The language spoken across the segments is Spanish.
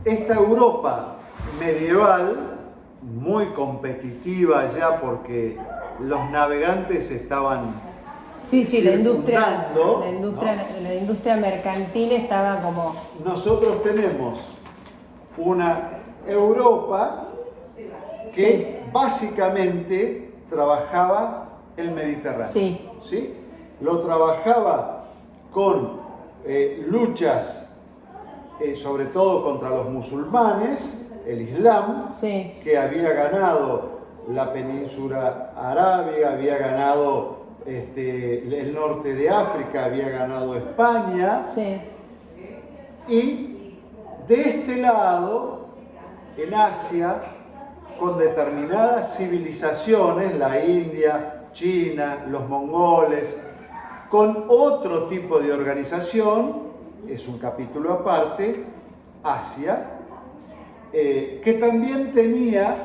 esta Europa medieval, muy competitiva ya porque los navegantes estaban Sí, circundando, la industria mercantil estaba como... Nosotros tenemos una Europa que básicamente trabajaba el Mediterráneo. Sí. ¿Sí? Lo trabajaba con luchas, sobre todo contra los musulmanes, el Islam, Sí. que había ganado la península arábiga, había ganado el norte de África, había ganado España. Sí. Y de este lado, en Asia, con determinadas civilizaciones, la India, China, los mongoles, con otro tipo de organización, es un capítulo aparte, Asia, que también tenía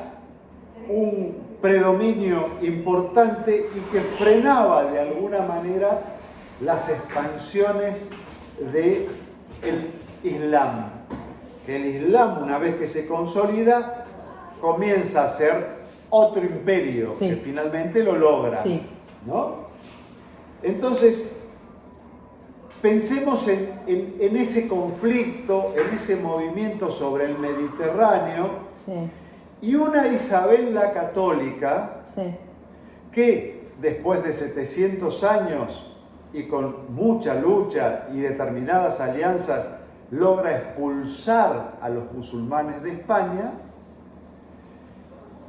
un predominio importante y que frenaba de alguna manera las expansiones del Islam. Que el Islam, una vez que se consolida, comienza a ser otro imperio, sí, que finalmente lo logra. Sí. ¿No? Entonces, pensemos en ese conflicto, en ese movimiento sobre el Mediterráneo, sí, y una Isabel la Católica, sí, que después de 700 años y con mucha lucha y determinadas alianzas logra expulsar a los musulmanes de España,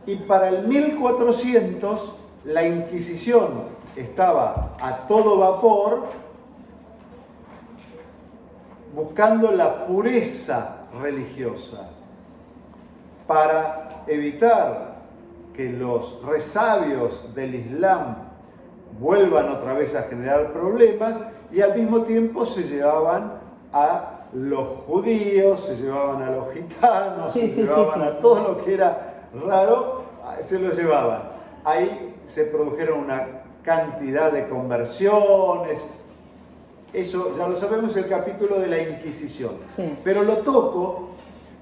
y para el 1400 la Inquisición estaba a todo vapor buscando la pureza religiosa para evitar que los resabios del Islam vuelvan otra vez a generar problemas, y al mismo tiempo se llevaban a los judíos, se llevaban a los gitanos, sí, se llevaban a todo lo que era raro, se lo llevaban. Ahí se produjeron una cantidad de conversiones. Eso ya lo sabemos, el capítulo de la Inquisición. Sí. Pero lo toco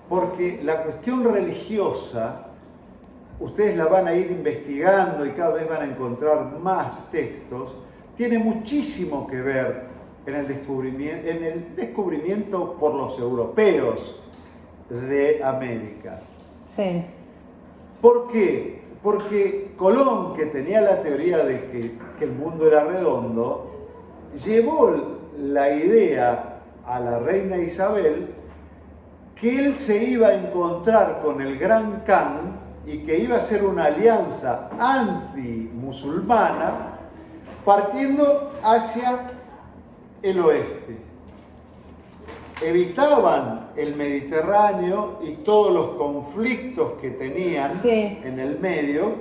porque la cuestión religiosa, ustedes la van a ir investigando y cada vez van a encontrar más textos, tiene muchísimo que ver en el descubrimiento por los europeos de América. Sí. ¿Por qué? Porque Colón, que tenía la teoría de que el mundo era redondo, llevó la idea a la reina Isabel que él se iba a encontrar con el Gran Khan y que iba a ser una alianza anti-musulmana partiendo hacia el oeste. Evitaban el Mediterráneo y todos los conflictos que tenían en el medio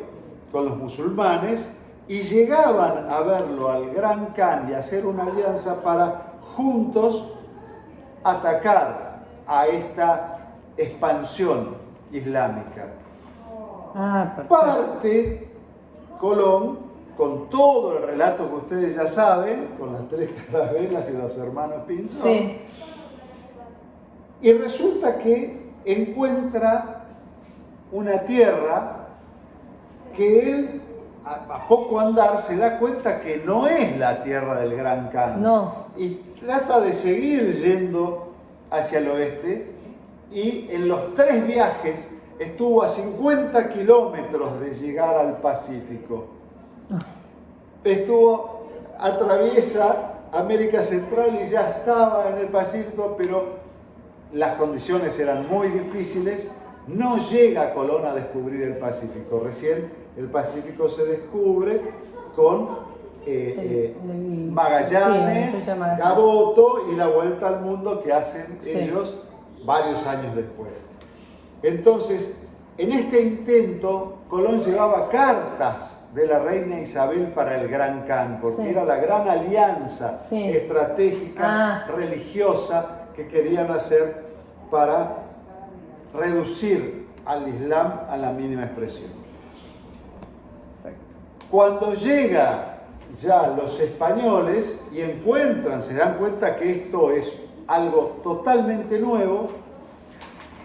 con los musulmanes, y llegaban a verlo al Gran Khan y hacer una alianza para juntos atacar a esta expansión islámica. Parte Colón con todo el relato que ustedes ya saben, con las 3 carabelas y los hermanos Pinzón. Sí. Y resulta que encuentra una tierra que él, a poco andar, se da cuenta que no es la tierra del Gran Khan. No. Y trata de seguir yendo hacia el oeste, y en los 3 viajes estuvo a 50 kilómetros de llegar al Pacífico. Atraviesa América Central y ya estaba en el Pacífico, pero las condiciones eran muy difíciles. No llega Colón a descubrir el Pacífico. Recién el Pacífico se descubre con Magallanes, Gaboto y la vuelta al mundo que hacen ellos varios años después. Entonces, en este intento, Colón llevaba cartas de la reina Isabel para el Gran Khan, porque era la gran alianza estratégica, religiosa, que querían hacer para reducir al Islam a la mínima expresión. Cuando llega ya los españoles y se dan cuenta que esto es algo totalmente nuevo,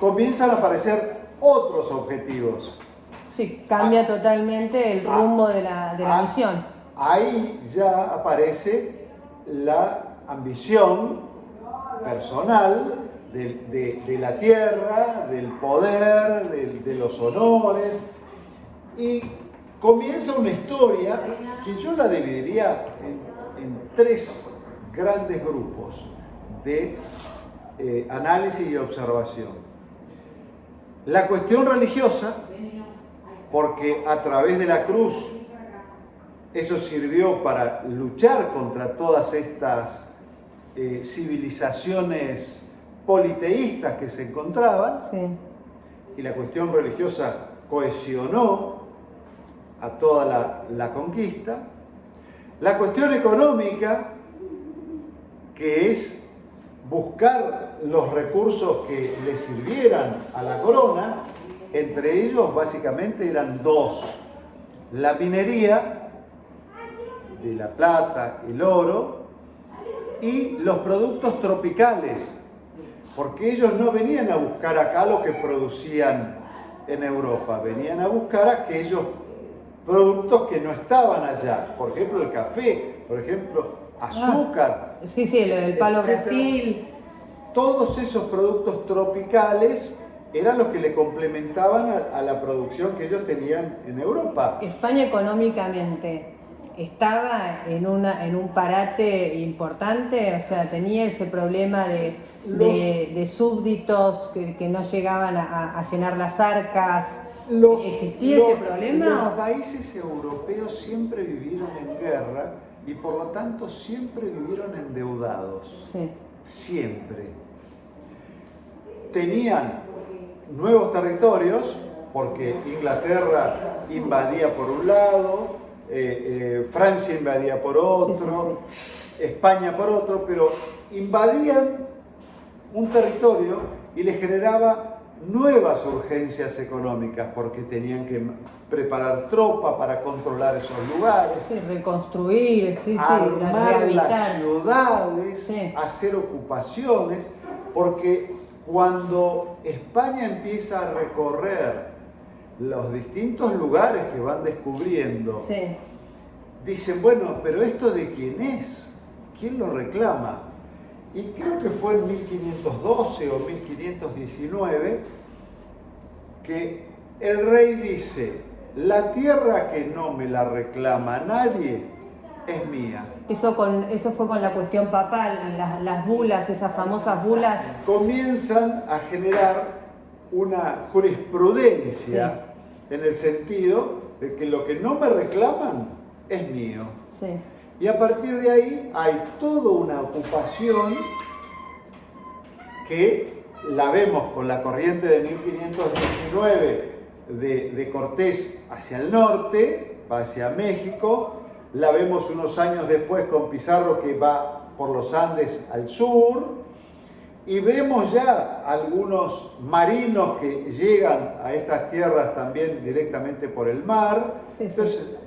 comienzan a aparecer otros objetivos. Sí, cambia totalmente el rumbo de la misión. Ahí ya aparece la ambición personal de la tierra, del poder, de los honores, y comienza una historia que yo la dividiría en tres grandes grupos de análisis y observación. La cuestión religiosa, porque a través de la cruz eso sirvió para luchar contra todas estas civilizaciones politeístas que se encontraban, Sí. y la cuestión religiosa cohesionó a toda la conquista. La cuestión económica, que es buscar los recursos que le sirvieran a la corona, entre ellos básicamente eran dos: la minería de la plata, el oro, y los productos tropicales, porque ellos no venían a buscar acá lo que producían en Europa, venían a buscar aquellos productos que no estaban allá, por ejemplo el café, por ejemplo azúcar. Sí, sí, lo del palo etcétera. Brasil. Todos esos productos tropicales eran los que le complementaban a la producción que ellos tenían en Europa. España económicamente estaba en un parate importante, o sea, tenía ese problema de súbditos que no llegaban a llenar las arcas. ¿Existía ese problema? Los países europeos siempre vivieron en guerra y por lo tanto siempre vivieron endeudados. Sí. Siempre. Tenían nuevos territorios porque Inglaterra invadía por un lado, Francia invadía por otro, España por otro, pero invadían un territorio y les generaba nuevas urgencias económicas porque tenían que preparar tropa para controlar esos lugares, Sí, reconstruir, armar rehabilitar. las ciudades, Sí. hacer ocupaciones, porque cuando España empieza a recorrer los distintos lugares que van descubriendo, Sí. dicen, bueno, pero ¿esto de quién es? ¿Quién lo reclama? Y creo que fue en 1512 o 1519 que el rey dice, la tierra que no me la reclama nadie es mía. Eso fue con la cuestión papal, las bulas, esas famosas bulas. Comienzan a generar una jurisprudencia en el sentido de que lo que no me reclaman es mío. Sí. Y a partir de ahí hay toda una ocupación que la vemos con la corriente de 1519 de Cortés hacia el norte, va hacia México, la vemos unos años después con Pizarro que va por los Andes al sur, y vemos ya algunos marinos que llegan a estas tierras también directamente por el mar. Sí, sí. Entonces,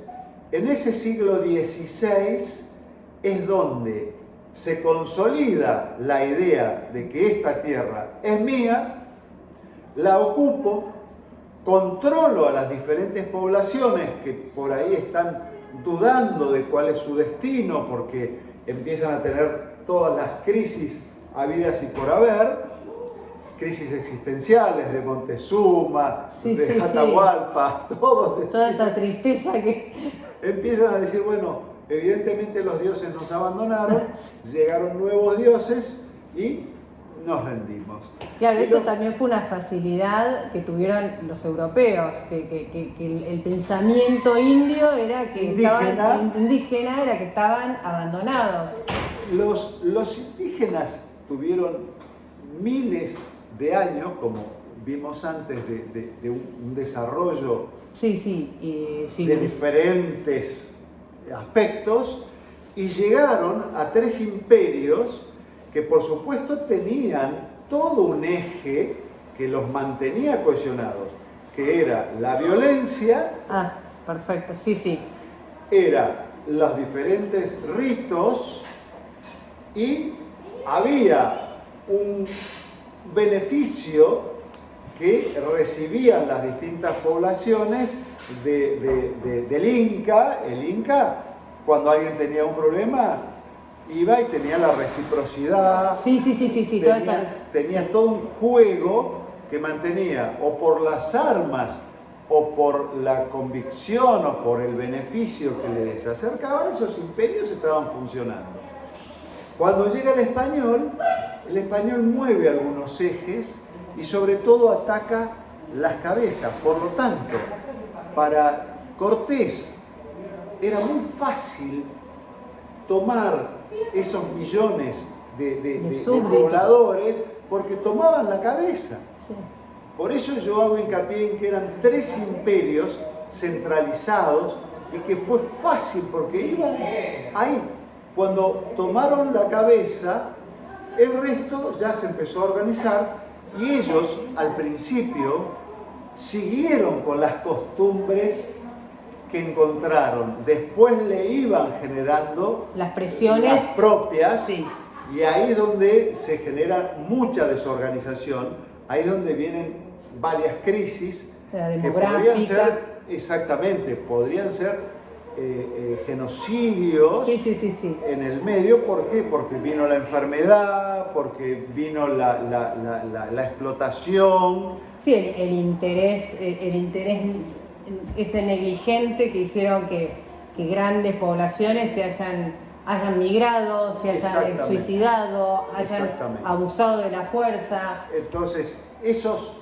en ese siglo XVI es donde se consolida la idea de que esta tierra es mía, la ocupo, controlo a las diferentes poblaciones que por ahí están dudando de cuál es su destino porque empiezan a tener todas las crisis habidas y por haber, crisis existenciales de Montezuma, de Atahualpa, toda esa tristeza que... Empiezan a decir, bueno, evidentemente los dioses nos abandonaron, llegaron nuevos dioses y nos rendimos. Claro, eso también fue una facilidad que tuvieron los europeos, que el pensamiento indio era que indígena era que estaban abandonados. Los indígenas tuvieron miles de años, como vimos antes, de un desarrollo de diferentes aspectos, y llegaron a tres imperios que por supuesto tenían todo un eje que los mantenía cohesionados, que era la violencia, perfecto, era los diferentes ritos, y había un beneficio que recibían las distintas poblaciones del Inca. El Inca, cuando alguien tenía un problema, iba y tenía la reciprocidad. Sí, tenía todo un juego que mantenía, o por las armas, o por la convicción, o por el beneficio que les acercaban, esos imperios estaban funcionando. Cuando llega el español mueve algunos ejes y sobre todo ataca las cabezas. Por lo tanto, para Cortés era muy fácil tomar esos millones de pobladores porque tomaban la cabeza. Sí. Por eso yo hago hincapié en que eran 3 imperios centralizados y que fue fácil porque iban ahí. Cuando tomaron la cabeza, el resto ya se empezó a organizar y ellos al principio siguieron con las costumbres que encontraron. Después le iban generando las presiones las propias, sí. Y ahí es donde se genera mucha desorganización, ahí es donde vienen varias crisis que podrían ser, exactamente, podrían ser genocidios en el medio. ¿Por qué? Porque vino la enfermedad, porque vino la explotación. Sí, el interés ese negligente que hicieron que grandes poblaciones se hayan migrado, se hayan suicidado, hayan abusado de la fuerza. Entonces, esos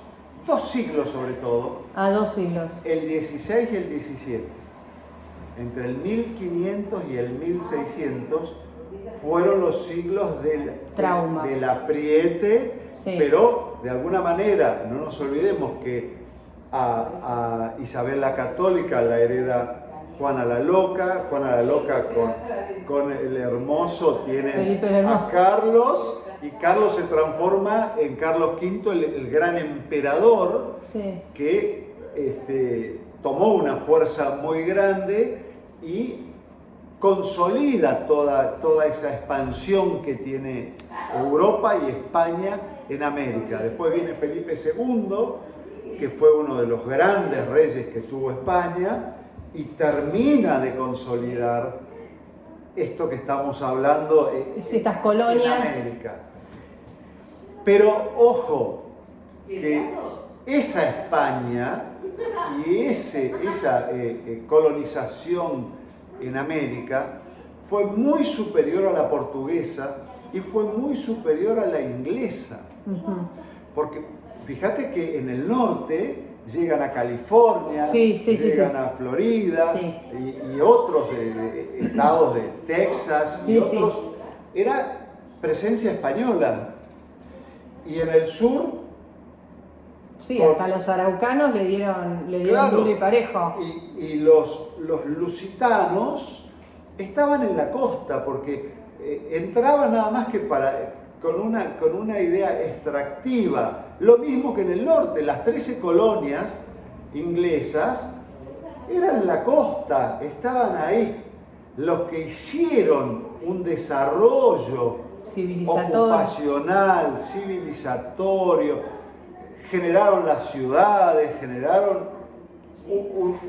2 siglos sobre todo, 2 siglos, el 16 y el 17, entre el 1500 y el 1600, fueron los siglos del apriete, pero de alguna manera, no nos olvidemos que a Isabel la Católica la hereda Juana la Loca con el Hermoso tiene a Carlos, y Carlos se transforma en Carlos V, el gran emperador, que tomó una fuerza muy grande y consolida toda esa expansión que tiene Europa y España en América. Después viene Felipe II, que fue uno de los grandes reyes que tuvo España, y termina de consolidar esto que estamos hablando estas colonias en América. Pero ojo, que esa España y esa colonización en América fue muy superior a la portuguesa y fue muy superior a la inglesa. Porque fíjate que en el norte llegan a California, llegan a Florida y otros estados de Texas y otros. Era presencia española. Y en el sur... hasta los araucanos le dieron duro y parejo. Y los lusitanos estaban en la costa porque entraban nada más que con una idea extractiva. Lo mismo que en el norte, las 13 colonias inglesas eran en la costa, estaban ahí. Los que hicieron un desarrollo ocupacional, civilizatorio, generaron las ciudades, generaron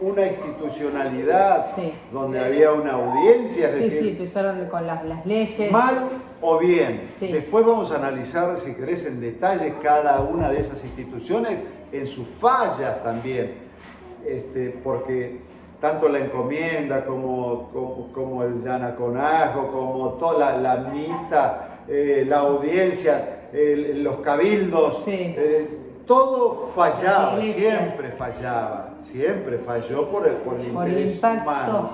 una institucionalidad donde había una audiencia, es decir, empezaron con las leyes. Mal o bien. Después vamos a analizar, si querés, en detalle cada una de esas instituciones, en sus fallas también, porque tanto la encomienda como el llanaconajo, como toda la mita, la audiencia, los cabildos, todo fallaba, siempre falló por el interés humano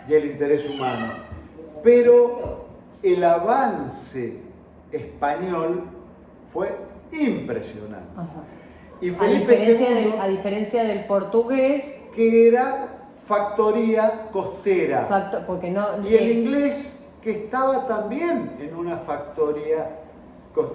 y el interés humano. Pero el avance español fue impresionante. Y Felipe II, a diferencia del portugués, que era factoría costera, y el inglés, que estaba también en una factoría,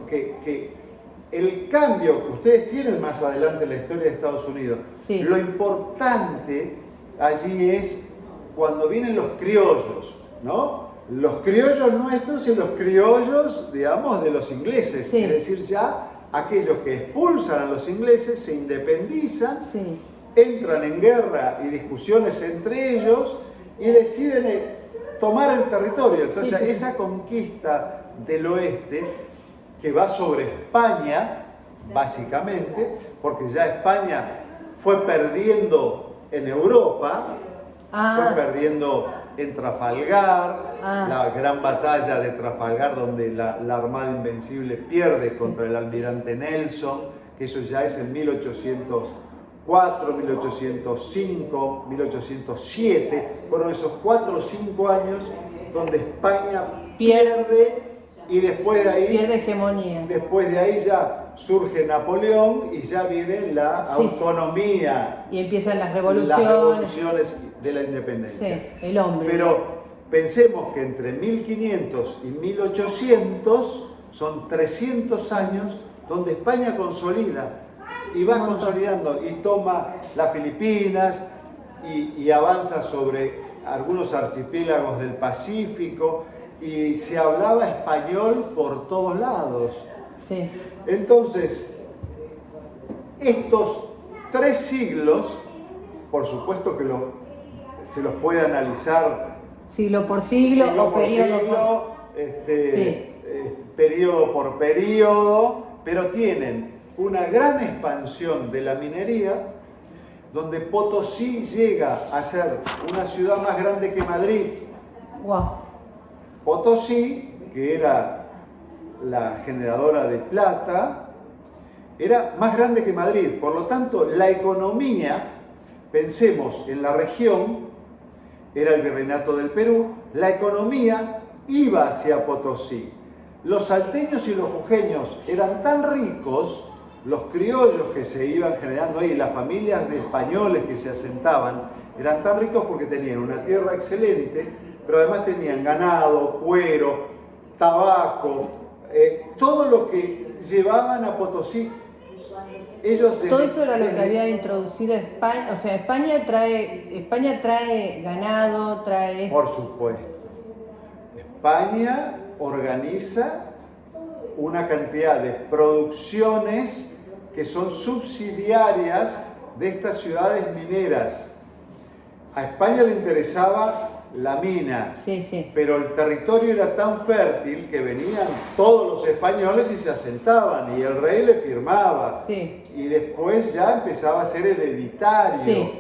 que el cambio que ustedes tienen más adelante en la historia de Estados Unidos, lo importante allí es cuando vienen los criollos, ¿no? Los criollos nuestros y los criollos, digamos, de los ingleses, es decir, ya aquellos que expulsan a los ingleses, se independizan, sí, entran en guerra y discusiones entre ellos y deciden tomar el territorio. Entonces, sí, sí. esa conquista del oeste, que va sobre España, básicamente, porque ya España fue perdiendo en Europa, fue perdiendo en Trafalgar, la gran batalla de Trafalgar, donde la Armada Invencible pierde contra el almirante Nelson, que eso ya es en 1804, 1805, 1807, fueron esos 4 o 5 años donde España pierde y después de ahí pierde hegemonía. Después de ahí ya surge Napoleón y ya viene la autonomía. Y empiezan las revoluciones de la independencia. Sí, el hombre. Pero pensemos que entre 1500 y 1800 son 300 años donde España consolida y va consolidando y toma las Filipinas y avanza sobre algunos archipiélagos del Pacífico y se hablaba español por todos lados. Sí. Entonces, estos 3 siglos, por supuesto que se los puede analizar siglo por siglo o por periodo siglo, periodo por periodo, pero tienen una gran expansión de la minería, donde Potosí llega a ser una ciudad más grande que Madrid. Wow. Potosí, que era la generadora de plata, era más grande que Madrid. Por lo tanto, la economía, pensemos en la región, era el Virreinato del Perú, la economía iba hacia Potosí. Los salteños y los jujeños eran tan ricos, los criollos que se iban generando ahí, las familias de españoles que se asentaban, eran tan ricos porque tenían una tierra excelente, pero además tenían ganado, cuero, tabaco, todo lo que llevaban a Potosí. Todo eso era lo que había introducido España. O sea, España trae ganado, trae... Por supuesto. España organiza una cantidad de producciones que son subsidiarias de estas ciudades mineras. A España le interesaba la mina, pero el territorio era tan fértil que venían todos los españoles y se asentaban y el rey le firmaba y después ya empezaba a ser hereditario.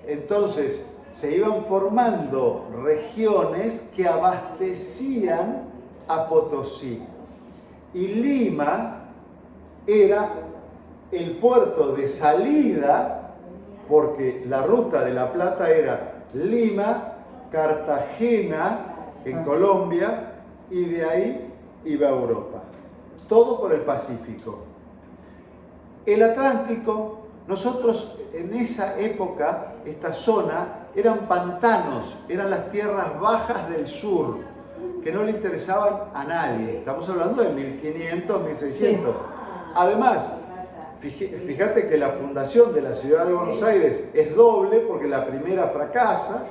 Entonces se iban formando regiones que abastecían a Potosí y Lima era el puerto de salida, porque la ruta de la plata era Lima, Cartagena en Colombia y de ahí iba a Europa. Todo por el Pacífico. El Atlántico, nosotros en esa época, esta zona, eran pantanos, eran las tierras bajas del sur, que no le interesaban a nadie. Estamos hablando de 1500, 1600. Además, fíjate que la fundación de la ciudad de Buenos Aires es doble, porque la primera fracasa,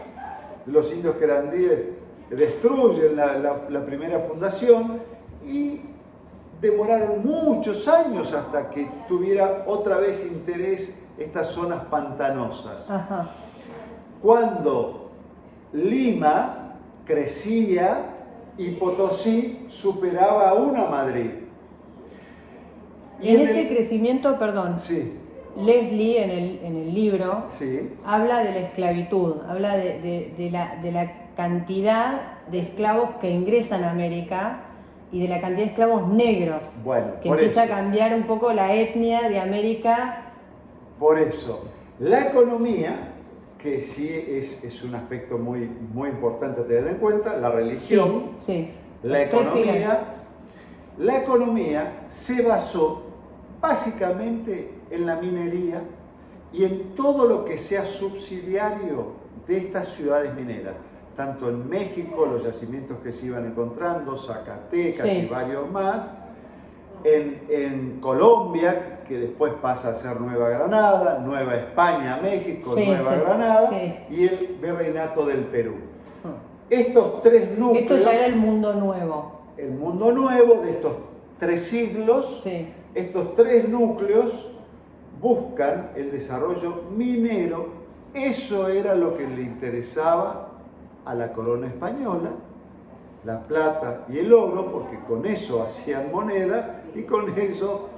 los indios querandíes destruyen la primera fundación y demoraron muchos años hasta que tuviera otra vez interés estas zonas pantanosas. Cuando Lima crecía y Potosí superaba aún a Madrid. Y en ese crecimiento, perdón, sí. Leslie en el libro habla de la esclavitud, habla de la cantidad de esclavos que ingresan a América y de la cantidad de esclavos negros, que empieza a cambiar un poco la etnia de América. Por eso, la economía, que sí es un aspecto muy, muy importante a tener en cuenta, la religión, la economía se basó básicamente en la minería y en todo lo que sea subsidiario de estas ciudades mineras, tanto en México, los yacimientos que se iban encontrando, Zacatecas y varios más, en Colombia, que después pasa a ser Nueva Granada, Nueva España, México, Nueva Granada, y el Virreinato del Perú. Estos 3 núcleos... Esto ya era el mundo nuevo. El mundo nuevo de estos 3 siglos Estos tres núcleos buscan el desarrollo minero. Eso era lo que le interesaba a la corona española, la plata y el oro, porque con eso hacían moneda y con eso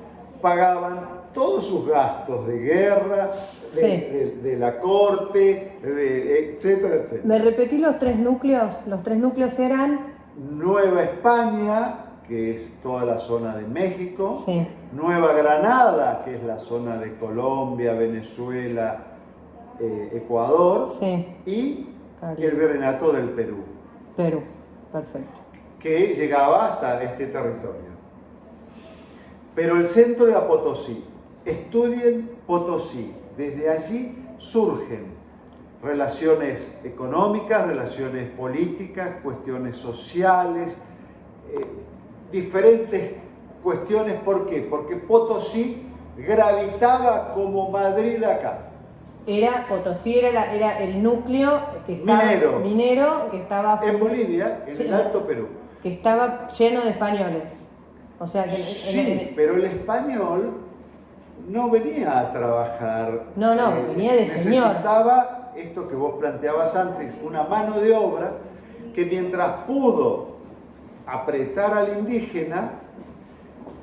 pagaban todos sus gastos de guerra, de la corte, etcétera, etcétera. ¿Me repetí los tres núcleos? Los tres núcleos eran... Nueva España, que es toda la zona de México, Sí. Nueva Granada, que es la zona de Colombia, Venezuela, Ecuador, Sí. y el Virreinato del Perú, Perú, perfecto. que llegaba hasta este territorio. Pero el centro era Potosí. Estudien Potosí. Desde allí surgen relaciones económicas, relaciones políticas, cuestiones sociales, diferentes cuestiones. ¿Por qué? Porque Potosí gravitaba como Madrid acá. Potosí era el núcleo que estaba, minero que estaba en Bolivia, en el Alto Perú. Que estaba lleno de españoles. O sea que pero el español no venía a trabajar. No, venía de señor. Necesitaba esto que vos planteabas antes, una mano de obra que mientras pudo apretar al indígena,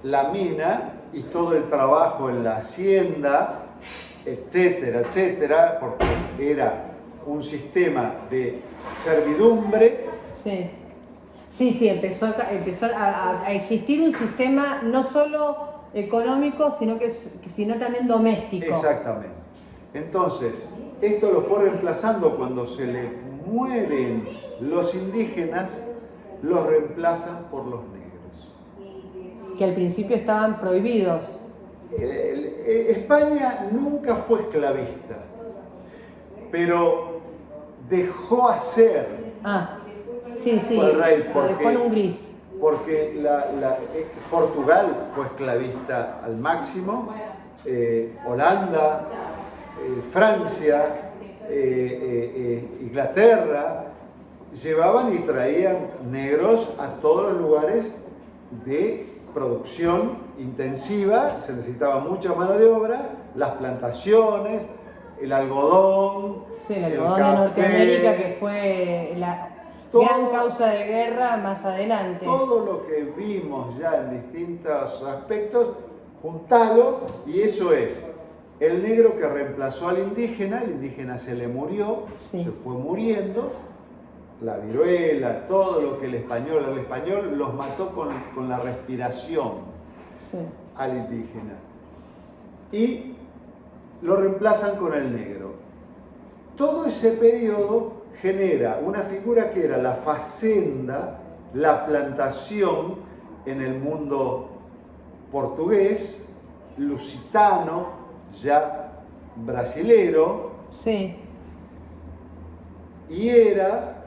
la mina y todo el trabajo en la hacienda, etcétera, etcétera, porque era un sistema de servidumbre. Sí, empezó a existir un sistema no solo económico, sino también doméstico. Exactamente. Entonces, esto lo fue reemplazando cuando se le mueren los indígenas, los reemplazan por los negros. Que al principio estaban prohibidos. España nunca fue esclavista, pero dejó hacer. Sí, el rey, lo dejó en un gris. Porque Portugal fue esclavista al máximo, Holanda, Francia, Inglaterra, llevaban y traían negros a todos los lugares de producción intensiva, se necesitaba mucha mano de obra, las plantaciones, el algodón, el algodón de Norteamérica, que fue la gran causa de guerra más adelante. Todo lo que vimos ya en distintos aspectos, juntalo, y eso es el negro que reemplazó al indígena. El indígena se le murió, se fue muriendo, la viruela, todo lo que el español los mató con la respiración al indígena. Y lo reemplazan con el negro. Todo ese periodo genera una figura que era la facenda, la plantación en el mundo portugués, lusitano, ya brasilero, y era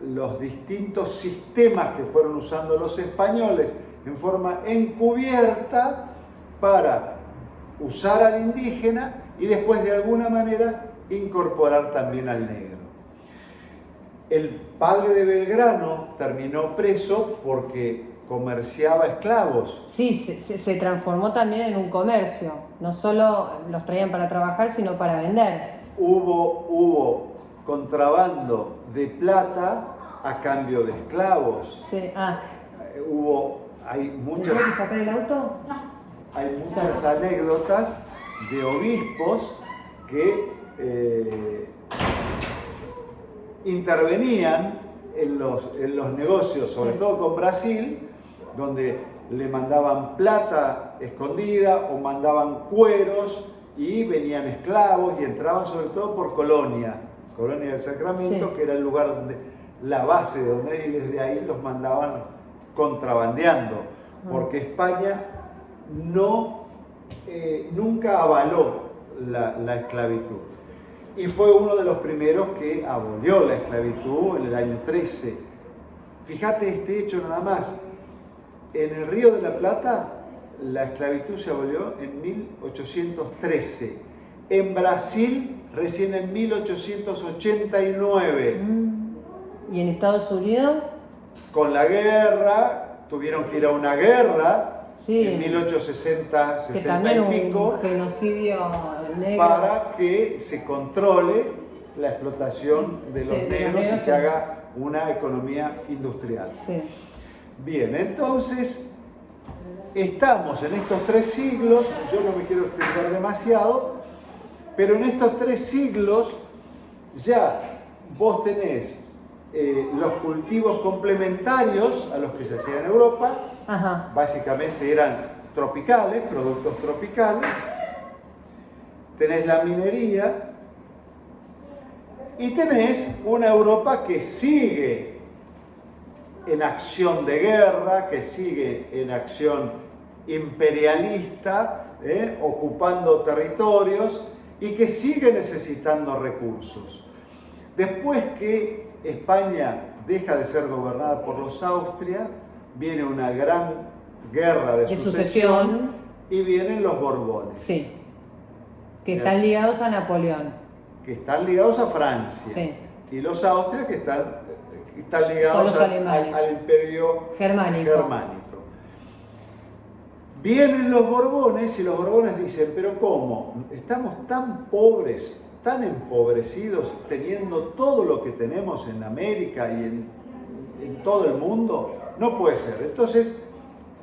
los distintos sistemas que fueron usando los españoles en forma encubierta para usar al indígena y después de alguna manera incorporar también al negro. El padre de Belgrano terminó preso porque comerciaba esclavos. Sí, se transformó también en un comercio. No solo los traían para trabajar, sino para vender. Hubo contrabando de plata a cambio de esclavos. Hay muchas. ¿Puedes sacar el auto? Hay muchas anécdotas de obispos que intervenían en los negocios, sobre todo con Brasil, donde le mandaban plata escondida o mandaban cueros y venían esclavos y entraban sobre todo por Colonia del Sacramento, que era el lugar donde la base de donde, y desde ahí los mandaban contrabandeando, porque España nunca avaló la esclavitud. Y fue uno de los primeros que abolió la esclavitud en el año 13. Fíjate este hecho nada más. En el Río de la Plata, la esclavitud se abolió en 1813. En Brasil, recién en 1889. ¿Y en Estados Unidos? con la guerra, tuvieron que ir a una guerra Sí, en 1860, que 60 también y pico, un genocidio negro. para que se controle la explotación de Sí, los de los negros y negros, se sí. haga una economía industrial. Sí. Bien, entonces estamos en estos 3 siglos, yo no me quiero extender demasiado, pero en estos 3 siglos ya vos tenés los cultivos complementarios a los que se hacían en Europa, Ajá. básicamente eran tropicales, productos tropicales, tenés la minería y tenés una Europa que sigue en acción de guerra, que sigue en acción imperialista, ocupando territorios y que sigue necesitando recursos. Después que España deja de ser gobernada por los Austria, viene una gran guerra de sucesión y vienen los Borbones, Sí. Que están ligados a Napoleón. que están ligados a Francia, Sí. y los Austria que están ligados Con los alemanes. al imperio Germánico. Vienen los Borbones y los Borbones dicen, pero ¿cómo? Estamos tan pobres, tan empobrecidos, teniendo todo lo que tenemos en América y en todo el mundo. No puede ser. Entonces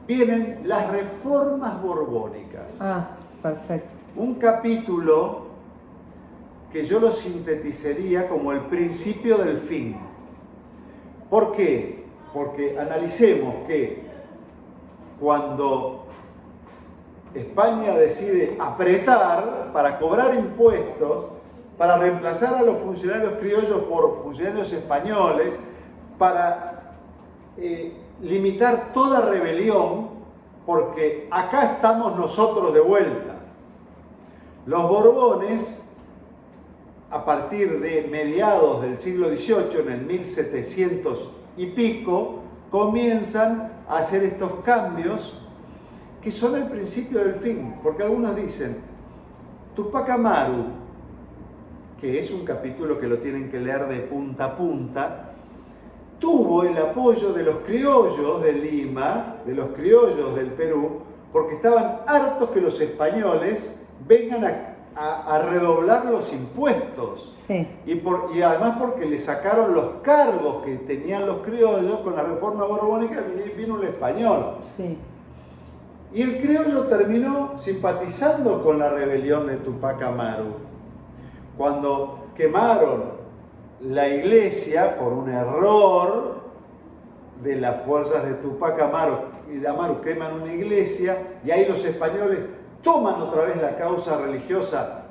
vienen las reformas borbónicas. Ah, perfecto. Un capítulo que yo lo sintetizaría como el principio del fin. ¿Por qué? Porque analicemos que cuando España decide apretar para cobrar impuestos, para reemplazar a los funcionarios criollos por funcionarios españoles, para limitar toda rebelión, porque acá estamos nosotros de vuelta. Los Borbones, a partir de mediados del siglo XVIII, en el 1700 y pico, comienzan a hacer estos cambios que son el principio del fin, porque algunos dicen, Tupac Amaru, que es un capítulo que lo tienen que leer de punta a punta, tuvo el apoyo de los criollos de Lima, de los criollos del Perú, porque estaban hartos que los españoles vengan a redoblar los impuestos. Sí. Y además porque le sacaron los cargos que tenían los criollos con la reforma borbónica, vino un español. Sí. Y el criollo terminó simpatizando con la rebelión de Tupac Amaru. Cuando quemaron la iglesia por un error de las fuerzas de Tupac Amaru, y de Amaru queman una iglesia, y ahí los españoles toman otra vez la causa religiosa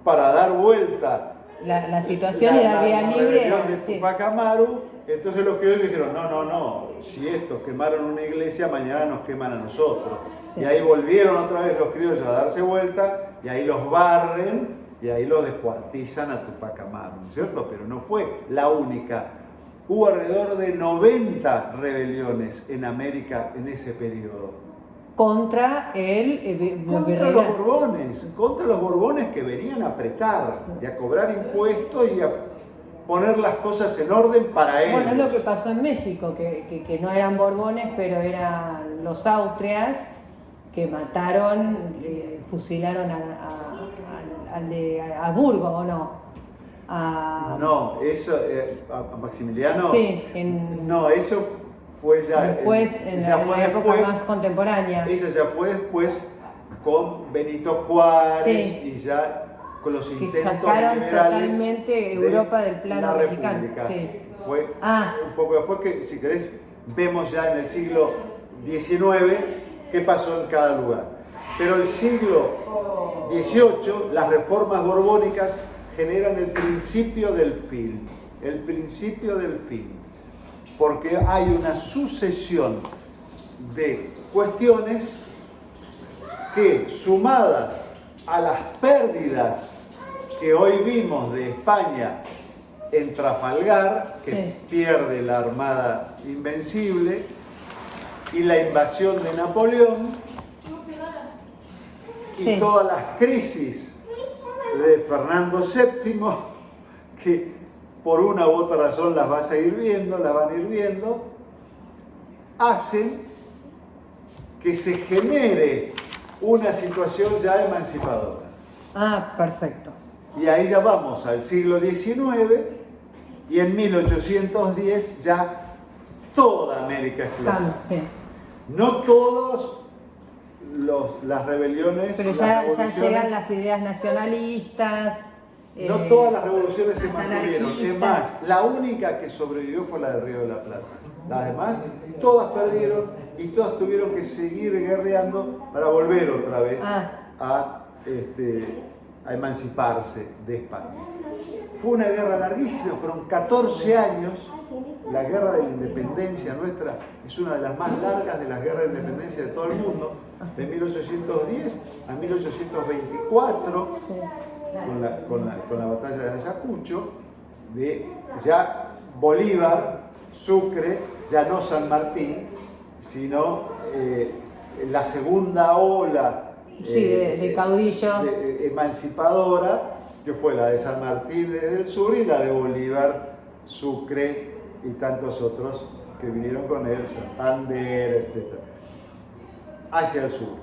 para dar vuelta La situación y dar vía libre. rebelión de Sí. Tupac Amaru. Entonces los criollos dijeron, no, si estos quemaron una iglesia, mañana nos queman a nosotros. Sí. Y ahí volvieron otra vez los criollos a darse vuelta, y ahí los barren, y ahí los descuartizan a Tupac Amaru, ¿no es cierto? Pero no fue la única. Hubo alrededor de 90 rebeliones en América en ese periodo. Contra Contra los Borbones que venían a apretar, y a cobrar impuestos y a poner las cosas en orden para ellos. Bueno, es lo que pasó en México, que no eran Borbones, pero eran los Austrias que mataron, fusilaron a Burgo, ¿o no? No, eso, a Maximiliano. Sí, no, eso fue ya. Después, en la época más contemporánea. Esa ya fue después con Benito Juárez, Sí. y ya con los Que intentos sacaron liberales totalmente Europa del plano la mexicano. República. Sí. Fue un poco después que, si querés, vemos ya en el siglo XIX qué pasó en cada lugar. Pero el siglo XVIII, las reformas borbónicas generan el principio del fin. El principio del fin. Porque hay una sucesión de cuestiones que, sumadas a las pérdidas que hoy vimos de España en Trafalgar, que Sí. pierde la Armada Invencible, y la invasión de Napoleón, y Sí. todas las crisis de Fernando VII, que por una u otra razón las van a ir viendo, hacen que se genere una situación ya emancipadora. Ah, perfecto. Y ahí ya vamos al siglo XIX, y en 1810 ya toda América explota. Sí. No todos las rebeliones, pero ya llegan las ideas nacionalistas. No todas las revoluciones se mantuvieron. anarquistas. Es más, la única que sobrevivió fue la del Río de la Plata. Las demás, todas perdieron y todas tuvieron que seguir guerreando para volver otra vez a emanciparse de España. Fue una guerra larguísima, fueron 14 años. La guerra de la independencia nuestra es una de las más largas de las guerras de independencia de todo el mundo, de 1810 a 1824, con la batalla de Ayacucho, de ya Bolívar, Sucre, ya no San Martín, sino la segunda ola de caudillos emancipadora, que fue la de San Martín del Sur y la de Bolívar, Sucre y tantos otros que vinieron con él, Santander, etc. Hacia el sur.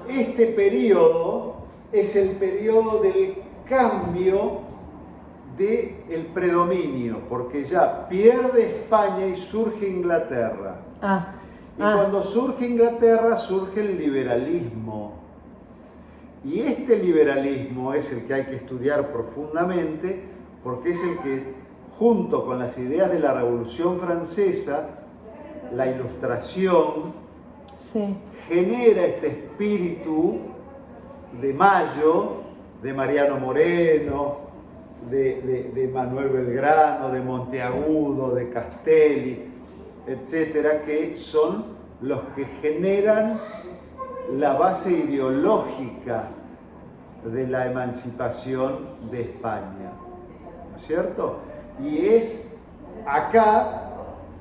Este periodo es el periodo del cambio del predominio, porque ya pierde España y surge Inglaterra. Cuando surge Inglaterra surge el liberalismo. Y este liberalismo es el que hay que estudiar profundamente, porque es el que, junto con las ideas de la Revolución Francesa, la Ilustración, genera este espíritu de Mayo, de Mariano Moreno, de Manuel Belgrano, de Monteagudo, de Castelli, etcétera, que son los que generan la base ideológica de la emancipación de España, ¿no es cierto? Y es acá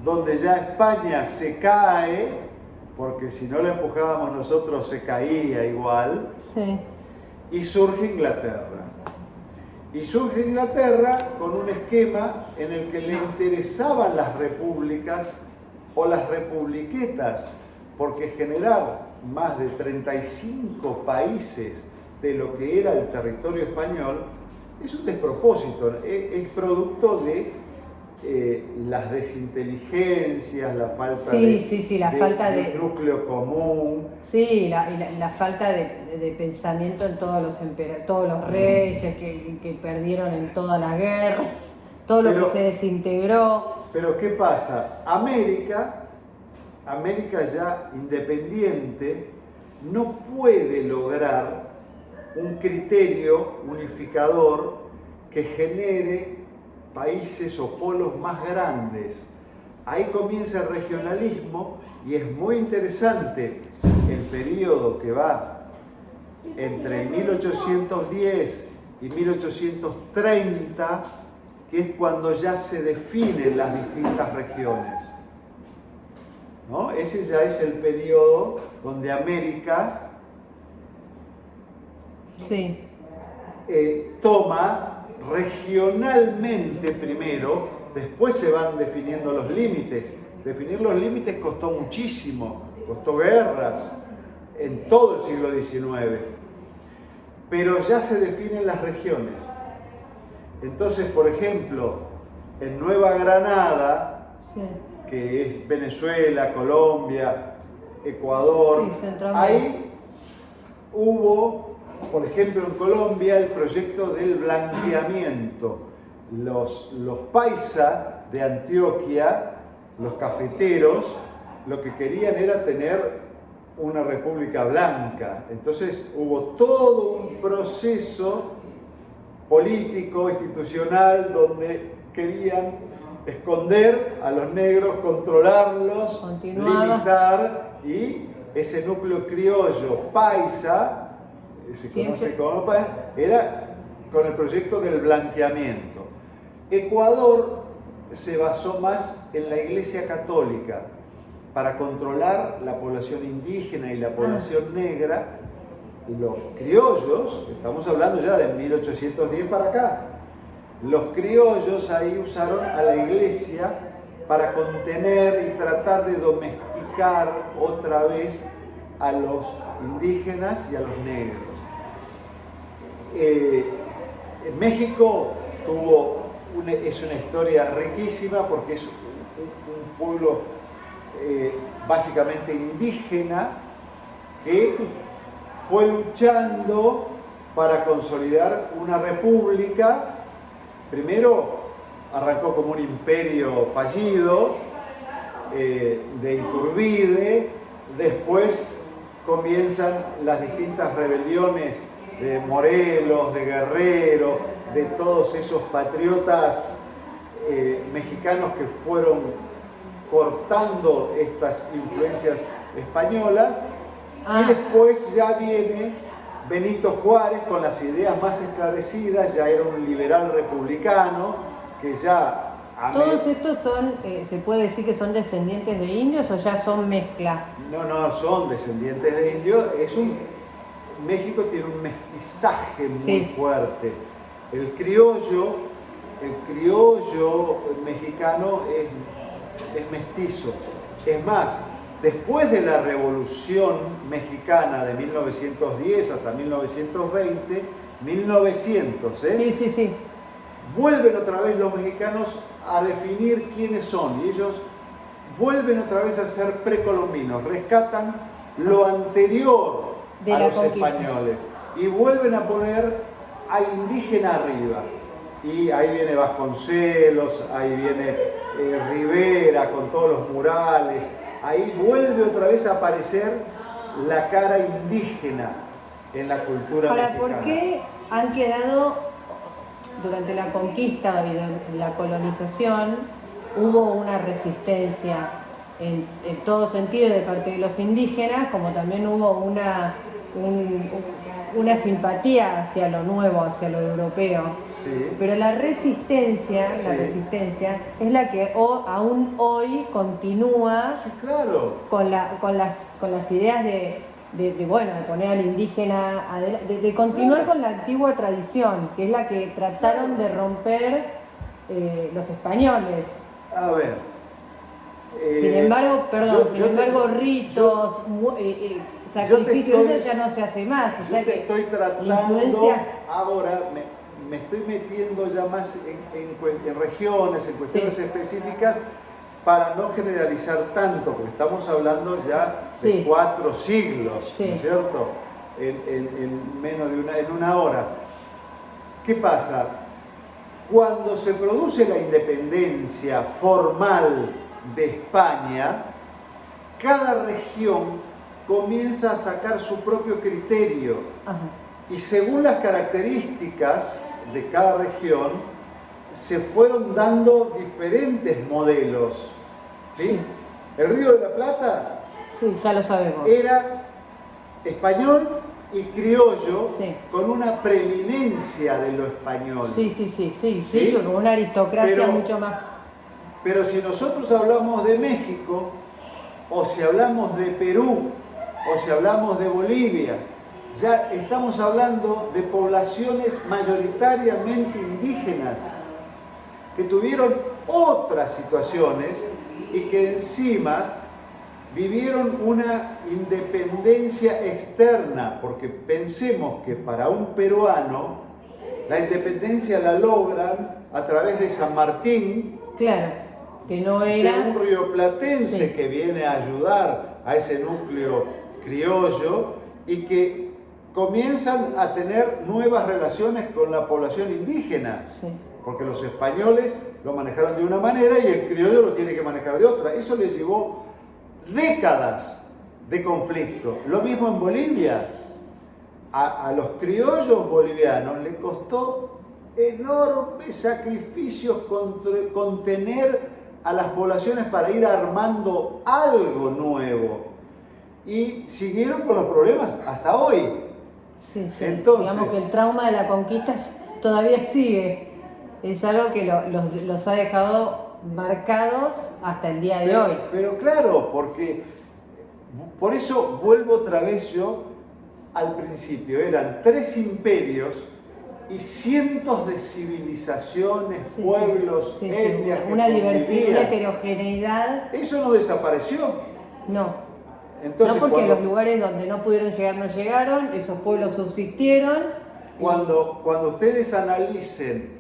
donde ya España se cae, porque si no la empujábamos nosotros se caía igual, y surge Inglaterra. Y surge Inglaterra con un esquema en el que le interesaban las repúblicas o las republiquetas, porque generar más de 35 países de lo que era el territorio español es un despropósito, es producto de las desinteligencias, la falta de núcleo común. Sí, la falta de pensamiento en todos los reyes que perdieron en todas las guerras, todo lo que se desintegró. Pero ¿qué pasa? América ya independiente no puede lograr un criterio unificador que genere países o polos más grandes. Ahí comienza el regionalismo y es muy interesante el periodo que va entre 1810 y 1830, que es cuando ya se definen las distintas regiones, ¿no? Ese ya es el periodo donde América toma regionalmente primero, después se van definiendo los límites. Definir los límites costó muchísimo, costó guerras en todo el siglo XIX, pero ya se definen las regiones. Entonces, por ejemplo, en Nueva Granada, que es Venezuela, Colombia, Ecuador, ahí hubo, por ejemplo, en Colombia, el proyecto del blanqueamiento. Los paisa de Antioquia, los cafeteros, lo que querían era tener una república blanca. Entonces hubo todo un proceso político, institucional, donde querían esconder a los negros, controlarlos, limitar, y ese núcleo criollo paisa, se conoce como paisa, era con el proyecto del blanqueamiento. Ecuador se basó más en la Iglesia Católica para controlar la población indígena y la población negra. Los criollos, estamos hablando ya de 1810 para acá, los criollos ahí usaron a la Iglesia para contener y tratar de domesticar otra vez a los indígenas y a los negros. México es una historia riquísima porque es un pueblo básicamente indígena que fue luchando para consolidar una república. Primero arrancó como un imperio fallido de Iturbide, después comienzan las distintas rebeliones de Morelos, de Guerrero, de todos esos patriotas mexicanos que fueron cortando estas influencias españolas. Y después ya viene Benito Juárez con las ideas más esclarecidas, ya era un liberal republicano que ya... ¿Todos estos son, se puede decir que son descendientes de indios o ya son mezcla? No, son descendientes de indios. México tiene un mestizaje muy fuerte. El criollo mexicano es mestizo. Es más, después de la Revolución Mexicana de 1910 hasta 1920, 1900, Sí. vuelven otra vez los mexicanos a definir quiénes son y ellos vuelven otra vez a ser precolombinos, rescatan lo anterior de a los conquista. españoles y vuelven a poner al indígena arriba. Y ahí viene Vasconcelos, ahí viene Rivera con todos los murales, ahí vuelve otra vez a aparecer la cara indígena en la cultura mexicana. ¿Por qué han quedado, durante la conquista y la colonización, hubo una resistencia en todo sentido de parte de los indígenas, como también hubo una simpatía hacia lo nuevo, hacia lo europeo? Sí. Pero la resistencia es la que aún hoy continúa, sí, claro, con las ideas de poner al indígena, de continuar con la antigua tradición, que es la que trataron de romper los españoles. A ver. Sin embargo, ritos, sacrificios, eso ya no se hace más. O sea, te estoy tratando ahora, me estoy metiendo ya más en regiones, en cuestiones específicas, para no generalizar tanto, porque estamos hablando ya de 4 siglos, ¿no es cierto? En menos de una hora. ¿Qué pasa? Cuando se produce la independencia formal de España, cada región comienza a sacar su propio criterio. Y según las características de cada región, se fueron dando diferentes modelos. ¿Sí? El Río de la Plata, ya lo sabemos, era español y criollo, con una preeminencia de lo español. Sí, con una aristocracia mucho más. Pero si nosotros hablamos de México, o si hablamos de Perú, o si hablamos de Bolivia, ya estamos hablando de poblaciones mayoritariamente indígenas que tuvieron otras situaciones y que encima vivieron una independencia externa, porque pensemos que para un peruano la independencia la logran a través de San Martín, que no era de un rioplatense que viene a ayudar a ese núcleo criollo y que comienzan a tener nuevas relaciones con la población indígena, porque los españoles lo manejaron de una manera y el criollo lo tiene que manejar de otra. Eso les llevó décadas de conflicto. Lo mismo en Bolivia. A los criollos bolivianos les costó enormes sacrificios contener a las poblaciones para ir armando algo nuevo. Y siguieron con los problemas hasta hoy. Entonces, digamos que el trauma de la conquista todavía sigue. Es algo que los ha dejado marcados hasta el día de hoy. Pero claro, porque por eso vuelvo otra vez yo al principio. Eran 3 imperios y cientos de civilizaciones, pueblos, etnias, una diversidad, una convivían. Heterogeneidad. Eso no desapareció. No. Entonces, No, porque los lugares donde no pudieron llegar no llegaron, esos pueblos subsistieron. Cuando ustedes analicen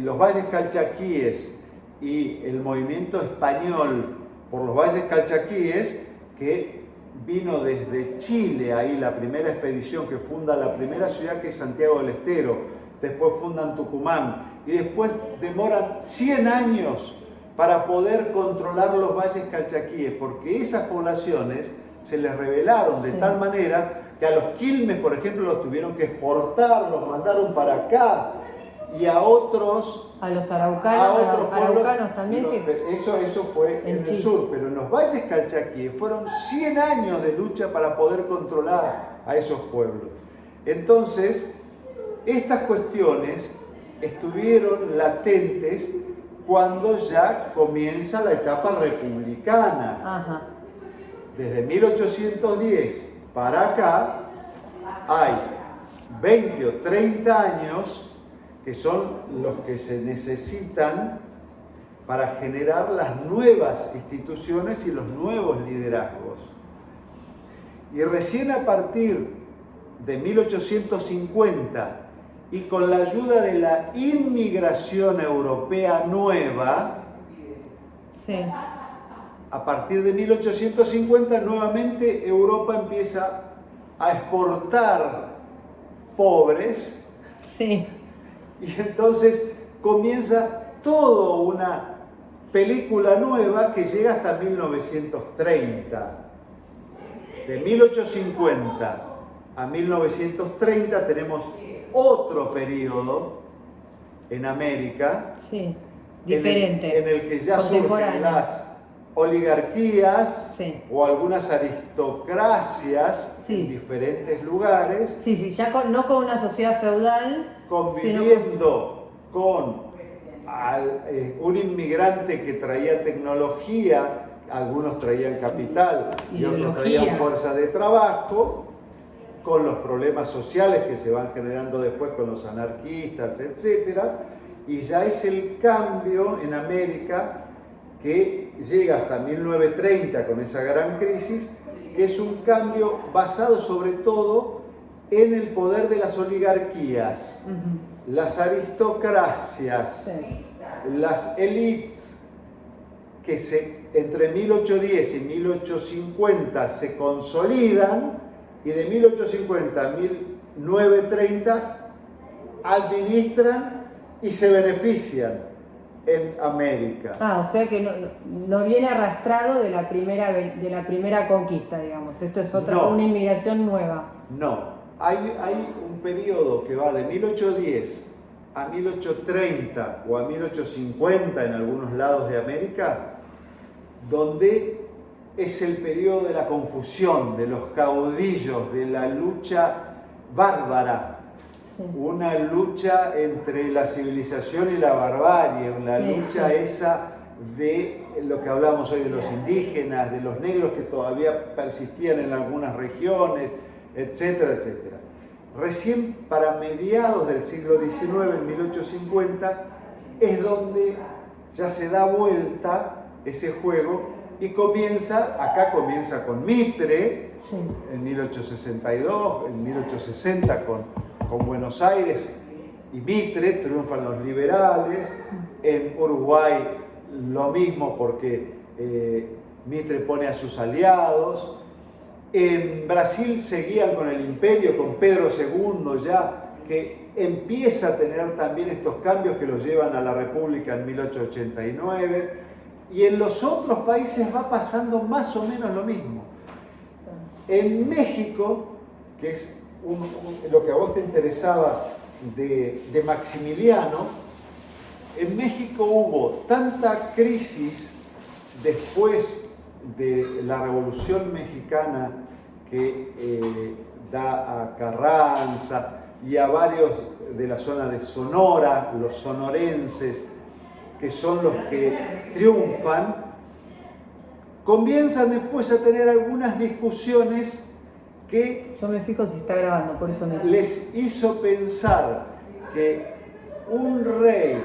los valles calchaquíes y el movimiento español por los valles calchaquíes, que vino desde Chile, ahí la primera expedición que funda la primera ciudad, que es Santiago del Estero, después fundan Tucumán, y después demoran 100 años para poder controlar los valles calchaquíes, porque esas poblaciones se les rebelaron de tal manera que a los quilmes, por ejemplo, los tuvieron que exportar, los mandaron para acá, y a otros... A los araucanos también. Eso fue en el sur, pero en los valles calchaquíes fueron 100 años de lucha para poder controlar a esos pueblos. Entonces, estas cuestiones estuvieron latentes cuando ya comienza la etapa republicana. Ajá. Desde 1810 para acá hay 20 o 30 años que son los que se necesitan para generar las nuevas instituciones y los nuevos liderazgos. Y recién a partir de 1850 y con la ayuda de la inmigración europea nueva, a partir de 1850 nuevamente Europa empieza a exportar pobres. Sí. Y entonces comienza toda una película nueva que llega hasta 1930. De 1850 a 1930 tenemos otro periodo en América. Sí, diferente. En el que ya surgen las oligarquías o algunas aristocracias en diferentes lugares. Sí, ya no con una sociedad feudal, conviviendo con un inmigrante que traía tecnología, algunos traían capital y otros traían fuerza de trabajo, con los problemas sociales que se van generando después con los anarquistas, etc. Y ya es el cambio en América que llega hasta 1930 con esa gran crisis, que es un cambio basado sobre todo en el poder de las oligarquías, las aristocracias, las élites que entre 1810 y 1850 se consolidan y de 1850 a 1930 administran y se benefician en América. O sea que no viene arrastrado de la primera conquista, digamos. Esto es una inmigración nueva. No. Hay un periodo que va de 1810 a 1830 o a 1850 en algunos lados de América, donde es el periodo de la confusión, de los caudillos, de la lucha bárbara. Una lucha entre la civilización y la barbarie, una lucha esa de lo que hablamos hoy de los indígenas, de los negros que todavía persistían en algunas regiones, etcétera, etcétera. Recién para mediados del siglo XIX, en 1850, es donde ya se da vuelta ese juego y acá comienza con Mitre, en 1862, en 1860 con Buenos Aires y Mitre, triunfan los liberales, en Uruguay lo mismo porque Mitre pone a sus aliados. En Brasil seguían con el imperio, con Pedro II ya, que empieza a tener también estos cambios que los llevan a la República en 1889. Y en los otros países va pasando más o menos lo mismo. En México, que es lo que a vos te interesaba de Maximiliano, en México hubo tanta crisis después de la Revolución Mexicana que da a Carranza y a varios de la zona de Sonora, los sonorenses, que son los que triunfan, comienzan después a tener algunas discusiones que Yo me fijo si está grabando, por eso me... les hizo pensar que un rey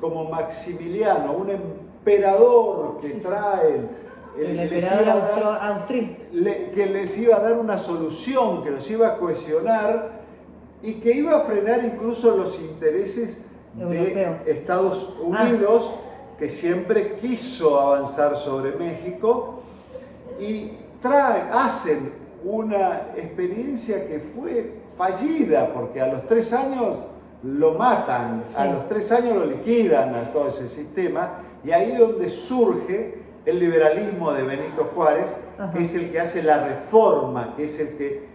como Maximiliano, un emperador que traen, El les emperador iba a dar- austríaco. que les iba a dar una solución, que los iba a cohesionar y que iba a frenar incluso los intereses Europeo. de Estados Unidos, que siempre quiso avanzar sobre México, y hacen una experiencia que fue fallida, porque a los 3 años lo matan, Sí. a los 3 años lo liquidan a todo ese sistema, y ahí es donde surge el liberalismo de Benito Juárez, Ajá. que es el que hace la reforma, que es el que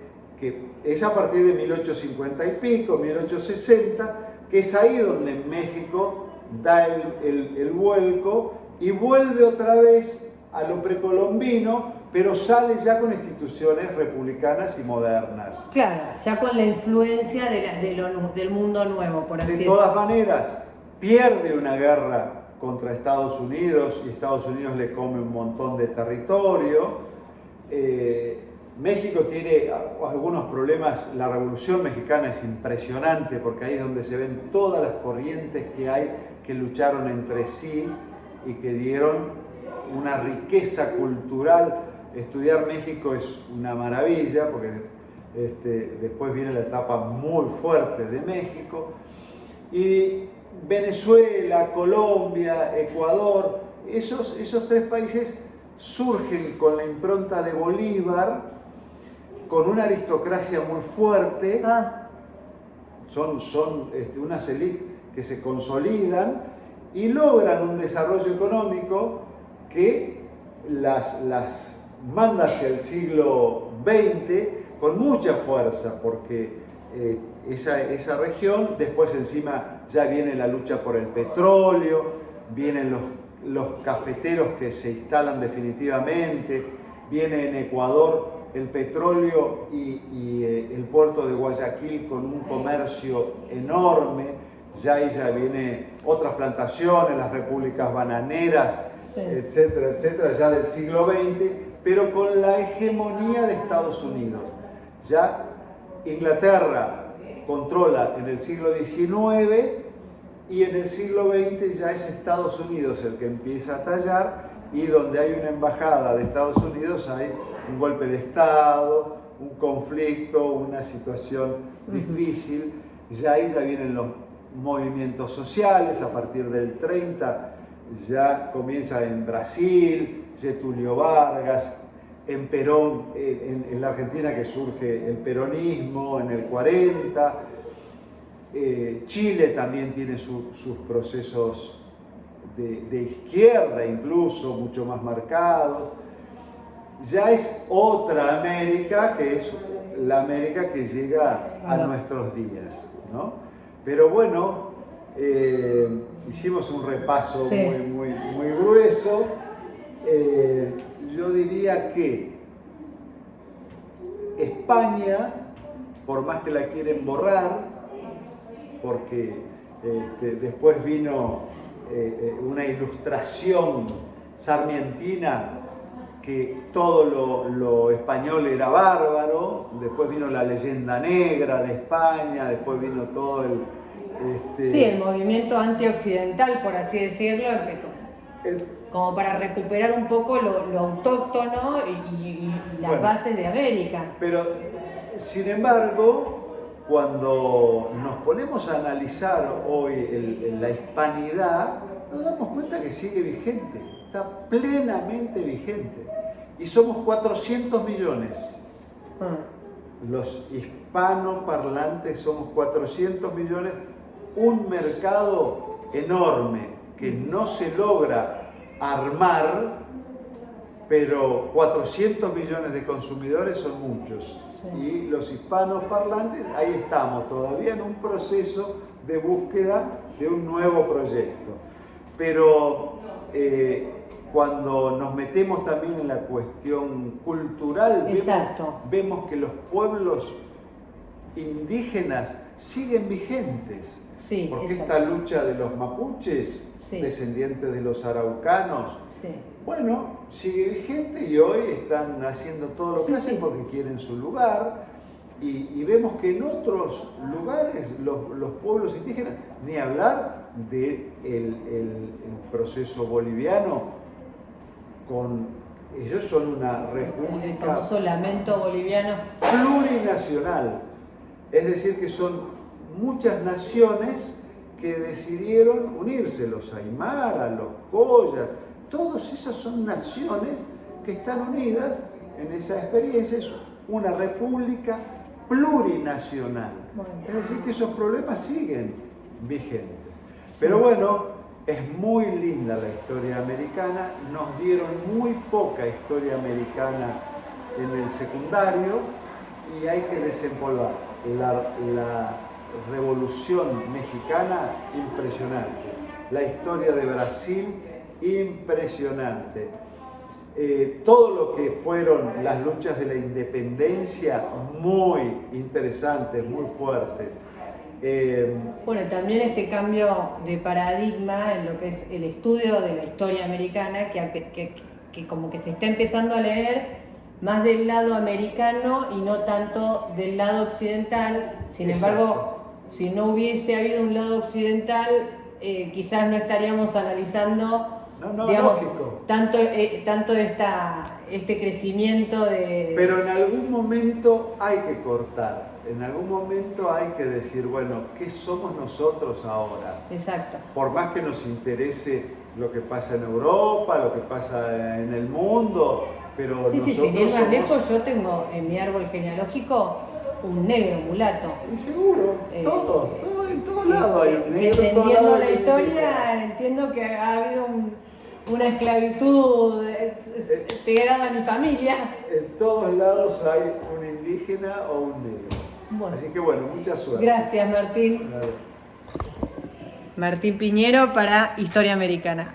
es a partir de 1850 y pico, 1860, que es ahí donde México da el vuelco y vuelve otra vez a lo precolombino, pero sale ya con instituciones republicanas y modernas. Claro, ya con la influencia del mundo nuevo, por así De decirlo. todas maneras, pierde una guerra contra Estados Unidos y Estados Unidos le come un montón de territorio. México tiene algunos problemas. La Revolución Mexicana es impresionante porque ahí es donde se ven todas las corrientes que hay que lucharon entre sí y que dieron una riqueza cultural. Estudiar México es una maravilla porque después viene la etapa muy fuerte de México. Y Venezuela, Colombia, Ecuador, esos 3 países surgen con la impronta de Bolívar, con una aristocracia muy fuerte, son unas élites que se consolidan y logran un desarrollo económico que las manda hacia el siglo XX con mucha fuerza, porque esa región, después encima ya viene la lucha por el petróleo, vienen los cafeteros que se instalan definitivamente, viene en Ecuador el petróleo y el puerto de Guayaquil con un comercio enorme, ya viene otras plantaciones, las repúblicas bananeras, Sí. etcétera, etcétera, ya del siglo XX, pero con la hegemonía de Estados Unidos. Ya Inglaterra controla en el siglo XIX y en el siglo XX ya es Estados Unidos el que empieza a tallar, y donde hay una embajada de Estados Unidos hay un golpe de Estado, un conflicto, una situación difícil. Ya ahí ya vienen los movimientos sociales. A partir del 30 ya comienza en Brasil, Getúlio Vargas, en Perón, en la Argentina que surge el peronismo en el 40, Chile también tiene sus procesos de izquierda incluso, mucho más marcados. Ya es otra América, que es la América que llega a nuestros días, ¿no? Pero bueno, hicimos un repaso muy grueso. Yo diría que España, por más que la quieren borrar, porque después vino una ilustración sarmientina que todo lo español era bárbaro, después vino la leyenda negra de España, después vino todo el movimiento antioccidental, por así decirlo, como para recuperar un poco lo autóctono y las bases de América. Pero, sin embargo, cuando nos ponemos a analizar hoy la hispanidad, nos damos cuenta que sigue vigente, está plenamente vigente. Y somos 400 millones. Los hispanoparlantes somos 400 millones, un mercado enorme que no se logra armar, pero 400 millones de consumidores son muchos. Y los hispanoparlantes, ahí estamos, todavía en un proceso de búsqueda de un nuevo proyecto. Pero cuando nos metemos también en la cuestión cultural, vemos que los pueblos indígenas siguen vigentes. Porque esta lucha de los mapuches, descendientes de los araucanos, bueno, sigue vigente y hoy están haciendo todo lo que hacen porque quieren su lugar. Y vemos que en otros lugares los pueblos indígenas, ni hablar del el proceso boliviano, ellos son una república, el famoso lamento boliviano, plurinacional, es decir que son muchas naciones que decidieron unirse, los Aymara, los Collas, todas esas son naciones que están unidas en esa experiencia, es una república plurinacional. Es decir, que esos problemas siguen vigentes. Sí. Pero bueno, es muy linda la historia americana, nos dieron muy poca historia americana en el secundario y hay que desempolvar. La Revolución Mexicana, impresionante. La historia de Brasil, impresionante. Todo lo que fueron las luchas de la independencia, muy interesantes, muy fuertes. Bueno, también este cambio de paradigma en lo que es el estudio de la historia americana, que como que se está empezando a leer más del lado americano y no tanto del lado occidental. Sin embargo, si no hubiese habido un lado occidental, quizás no estaríamos analizando digamos, tanto este crecimiento de... Pero en algún momento hay que cortar, en algún momento hay que decir, bueno, ¿qué somos nosotros ahora? Exacto. Por más que nos interese lo que pasa en Europa, lo que pasa en el mundo, pero sí, nosotros sin ir más lejos, yo tengo en mi árbol genealógico un negro mulato. Y seguro, todos, en todos lados hay un negro. Entendiendo la historia, entiendo que ha habido una esclavitud integrada a mi familia. En todos lados hay un indígena o un negro. Bueno. Así que bueno, mucha suerte. Gracias, Martín. Martín Piñero para Historia Americana.